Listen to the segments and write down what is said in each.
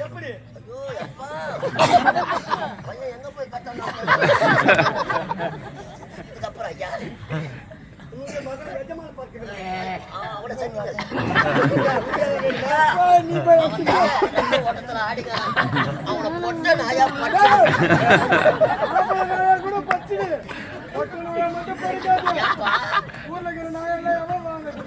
எப்படி ஐயோ அப்பா பையன் எங்க போய் கத்தணும் இதுக்கப்புறம் ஐயா உங்க மகன் எஜமான பார்க்கிறேன் அவட சரி நீ போய் ஓட்டத்துல ஆடிங்க அவன பொட்ட நாயா பட்டு கூட பச்சு பொட்ட நாயா மட்டும் பறிக்காத ஊர்ல இருக்கிற நாயெல்லாம் எவன் வாங்குறது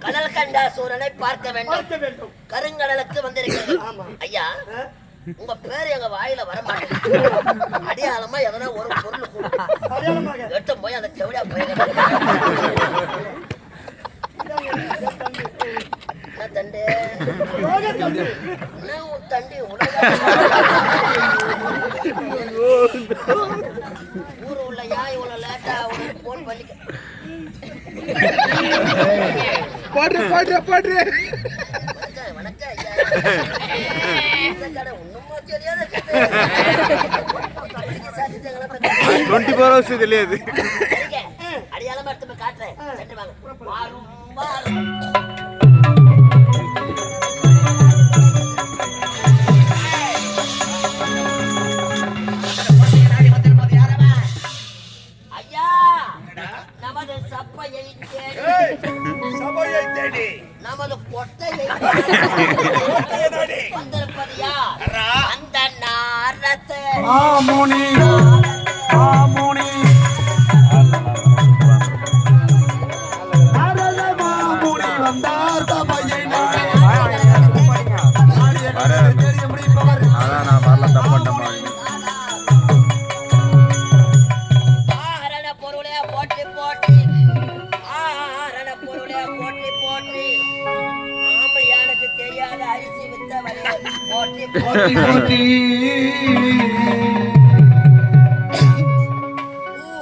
கடல் கண்டா சூரனை பார்க்க வேண்டும் கருங்கடலுக்கு வந்திருக்கிறது ஐயா உங்க பேரு எங்க வாயில வர மாட்டேங்குது அடையாளமா எதனா ஒரு பொருள் எடுத்து போய் அந்த செவடியா போய் தண்டே தண்டி ஊரு உள்ளயா இவ்வளவு லேட்டா போன் பண்ணிக்க பாடுற வணக்கம் ஐயா கடை ஒண்ணுமா தெரியாத 24 hours தெரியாது அடையாளமா எடுத்து போய் காட்டுறேன் சென்று வாங்க சபையை தேடி நமது பொட்டையை வந்திருப்பது யார்? அந்த நாரத்தை ஆமுனி வந்தார் சபையை அதான் நான் வரல தப்பு பண்ண பொருளே போட்டி ஆம்பளையானுக்கு தெரியாத அரிசி வித்தவரே போட்டி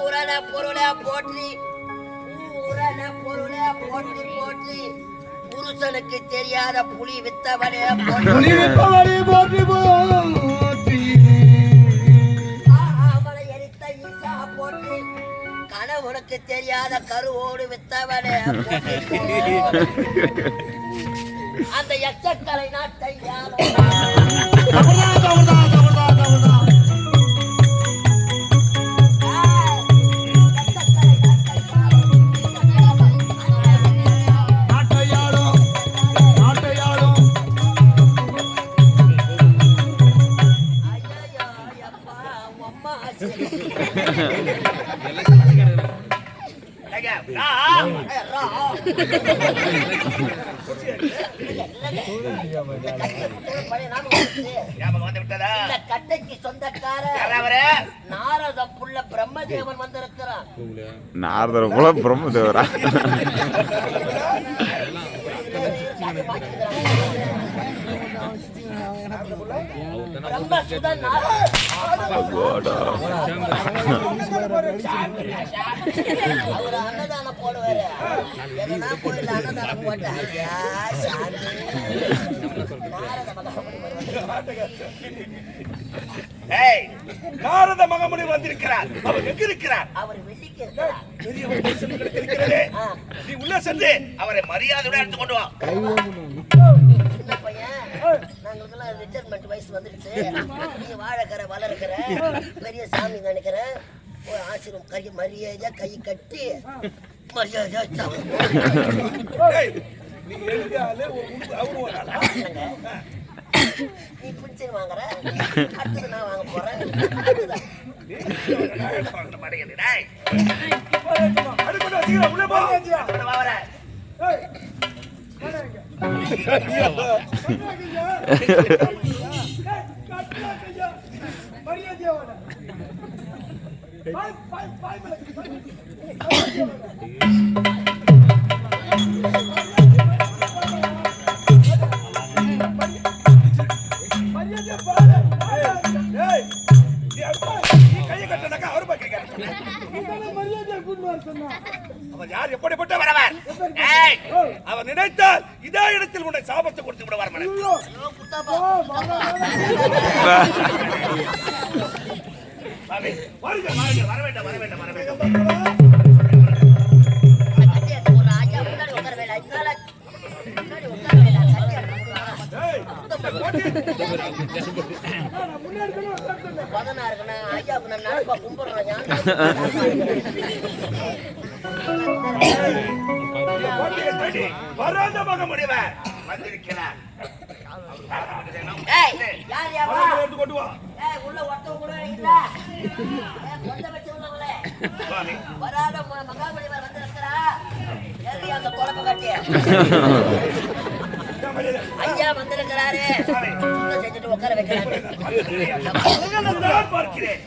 ஊரன பொருளே போற்றி புருஷனுக்கு தெரியாத புலி வித்தவரே போற்றி அவனை எரித்த ஈசா போற்றி கணவனுக்கு தெரியாத கருவோடு வித்தவனே அந்த எச்சக்கலை நாட்டை கட்டைக்கு சொந்தக்கார நாரத புள்ள பிரம்மதேவன் வந்திருக்கிறான். நாரத புள்ள பிரம்மதேவரா? பிரம்மசுதன் அவர் அன்னதானம் போடுவாரு. எதனா கோயில் அன்னதானம் போட்டாரு. நாரத மகமுனி வந்திருக்கிறார். அவர் எங்க இருக்கிறார்? அவர் வெள்ளிக்கு இருக்கிறார். நீ உள்ள சென்று அவரை மரியாதையோட எடுத்து கொண்டு வா. சின்ன பையன், நாங்களுக்கெல்லாம் ரிட்டைர்மெண்ட் வயசு வந்துருச்சு. நீ வாழக்கிற வளர்க்கிற பெரிய சாமி நினைக்கிறேன். ஒரு ஆசிரம் கை மரியாதையா கை கட்டி மரியாதையா நீ பிடிச்சி வாங்குற, அடுத்தது நான் வாங்க போறேன். யார் எப்படிப்பட்டவர்? வரவர். ஏய், அவர் நினைத்தால் இதே இடத்தில் உன்னை சாபத்தை கொடுத்து விடுவார் மகனே. சாமி, வருக, வருக, வர வேண்டும், வர வேண்டும், வர வேண்டும். வராத மக முடிவர் வந்திருக்கிறார். கொண்டு வா. வராத மகாபலிவர் வந்திருக்கிறார். அந்த குழப்ப கட்டிய ஐயா வந்திருக்கிறாரு. செஞ்சுட்டு உட்கார வைக்கிறாரு. பார்க்கிறேன்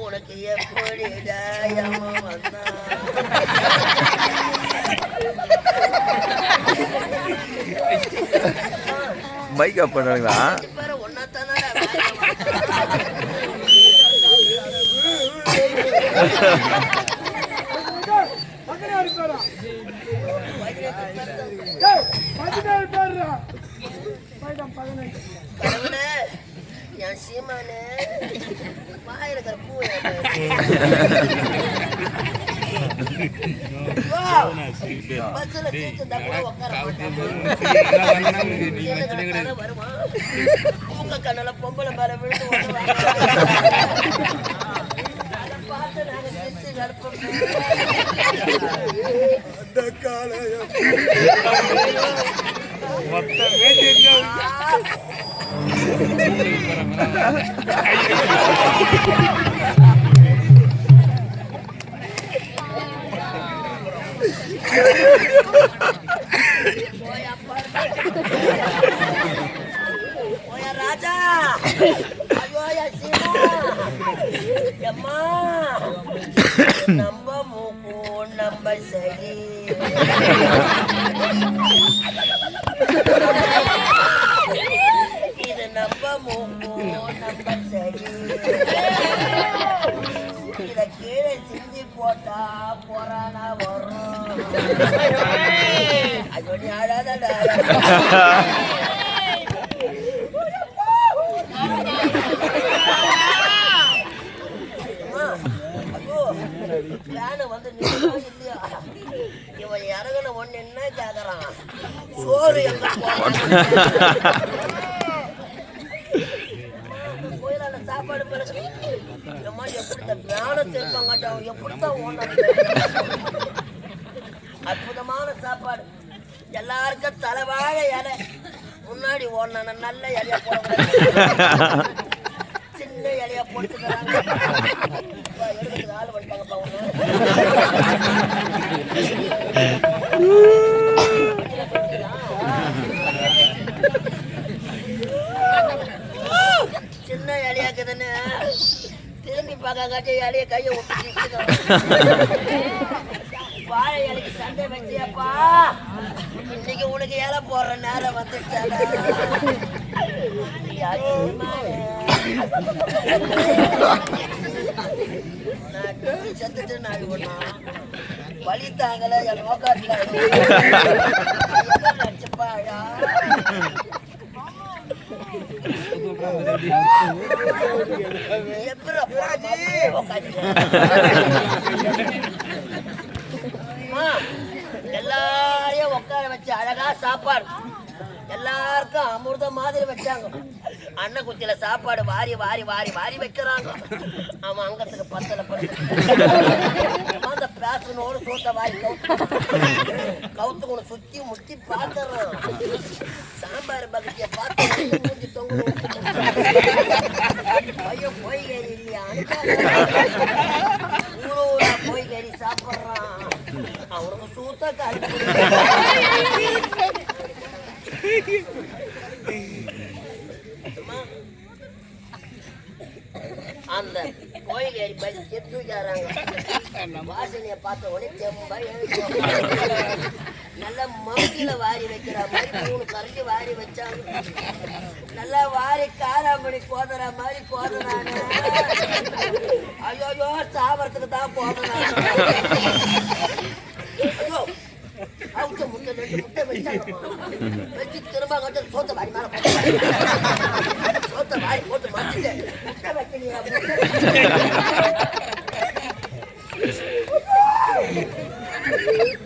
உனக்கு எப்படி வந்தா மைக் அப் பண்ணுங்களா? என் சீமானே வாயிருக்கிற பூ பஸ்ல சீட்டு தப்பா உட்கார வருவான். உங்க கண்ணுல பொம்பளை மேல விழுந்து அதை பார்த்து நாங்க சிரிச்சு கடுப்போம். ராஜா ஐயோ சீமா அம்மா நம்ம மூக்கு நம்ம சரி இது நம்ம மூக்கு நம்ம சரி இத கீழே சிந்தி போட்டா போறானா வரும். அது நீ அழாதடா. வந்து இல்லையா இவன் இறகுன ஒண்ணு என்ன கேக்குறான், சோறு எங்க கோயிலான சாப்பாடு பிறகு இந்த மாதிரி எப்படி இந்த பிராணத்தை இருப்பாங்க எப்படித்தான் ஓனாங்க. அற்புதமான சாப்பாடு, எல்லாருக்கும் தலைவாழ இலை முன்னாடி ஓடன நல்ல இலைய போட சின்ன இலைய போட்டுக்கிறாங்க. ஆள் வந்துட்டாங்கப்பா ஒண்ணு. சின்ன இலையாக்குதுன்னு திரும்பி பார்க்காட்டி இலைய கையை விட்டு வாழை இலைக்கு சண்டை வச்சியப்பா, இன்னைக்கு உனக்கு இலை போடுற நேரம் வந்துச்சாடா. செத்துட்டு நாடு பண்ணா வழி தாங்கல என் நோக்காட்டுல நடிச்சப்பாடா. எல்லாரையும் உட்கார வச்சு அழகா சாப்பாடு எல்லாருக்கும் அமிர்த மாதிரி வச்சாங்க. அண்ணன் குத்தில சாப்பாடு வாரி வாரி வாரி வாரி வைக்கிறாங்க. அவன் அங்கத்துக்கு பத்தல அந்த பேசனோடு சோத்த வாரி கவுத்து கொண்டு சுத்தி முத்தி பாத்துறான். சாம்பார் பக்கத்திய பார்த்து மூஞ்சி தொங்க பையன் போய்கறி இல்லையா ஊரூரா போய்கறி சாப்பிட்றான். அவனுக்கு சூத்த காலி அந்த கோயிலேறி பறி தூக்கிறாங்க. வாசனைய பார்த்த உடனே செம்பா நல்லா மங்கில வாரி வைக்கிற மாதிரி 3 கரண்டி வாரி வச்சாங்க. நல்லா வாரி காராமணி கோதுற மாதிரி கோதுறானு. ஐயோ சாவறதுக்கு தான் போதுறானு. ஐயோ அவுச்ச முட்டை 2 முட்டை வச்சு திரும்ப சோத்த வாரி மேல சோத்த வாரி போட்டு மாத்திட்டு முட்டை வைக்கலையா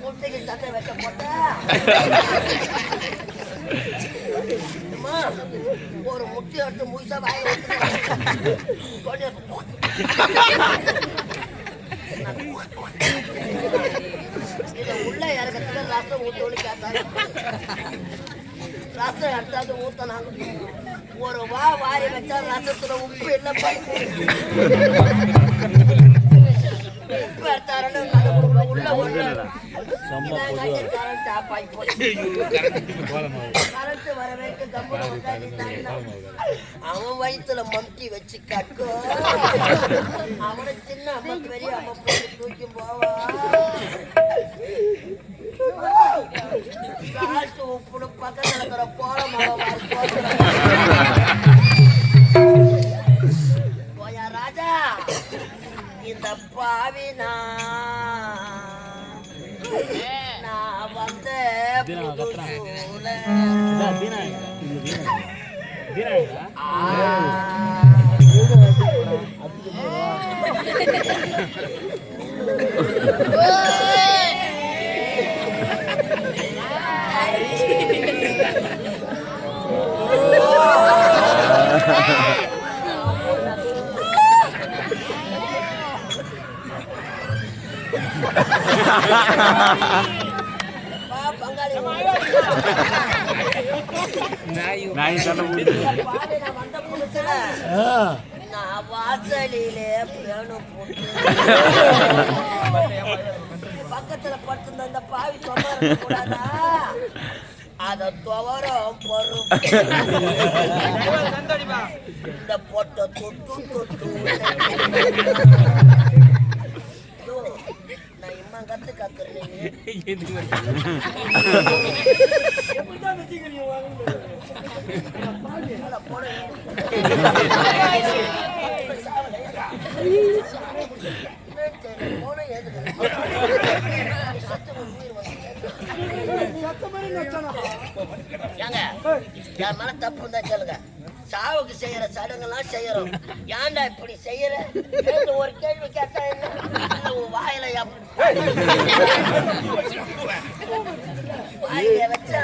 முட்டைக்கு சட்டை வைக்க போட்டா ஒரு முட்டை எடுத்து முழுசா வாய இதை உள்ள இறக்கத்துல ரசம் ஊத்தோன்னு கேட்டாங்க. ரசம் எடுத்தாது ஊத்தனாங்க. ஒரு வாரி வச்சா ரசத்துல உப்பு என்ன உப்பு எடுத்தாரு உள்ள ஒண்ணு கரண்ட் வர வைக்க அவன் வயிற்றுல மம்டி வச்சு கட்டும். அவனை சின்ன அம்மன் பெரிய அம்மன் போட்டு தூக்கி போவா. சால்ட்டு உப்புடு பக்கத்துல இருக்கிற கோலம் போயா ராஜா. இந்த பாவினா நான் வந்த வாசலிலே பக்கத்துல படுத்திருந்த இந்த பாவி சொன்னா அத துவரம் பொறுப்பு இந்த பொட்டை தொட்டு தொட்டு நான் இம்மா கத்து கத்துறேன். போன சேர்ந்து ஏங்க என் மேல தப்பு இருந்தா கேளுங்க. சாவுக்கு செய்யற சடங்கெல்லாம் செய்யறோம். ஏன்டா இப்படி செய்யற? ஒரு கேள்வி கேட்டா என்ன? உன் வாயில வாயில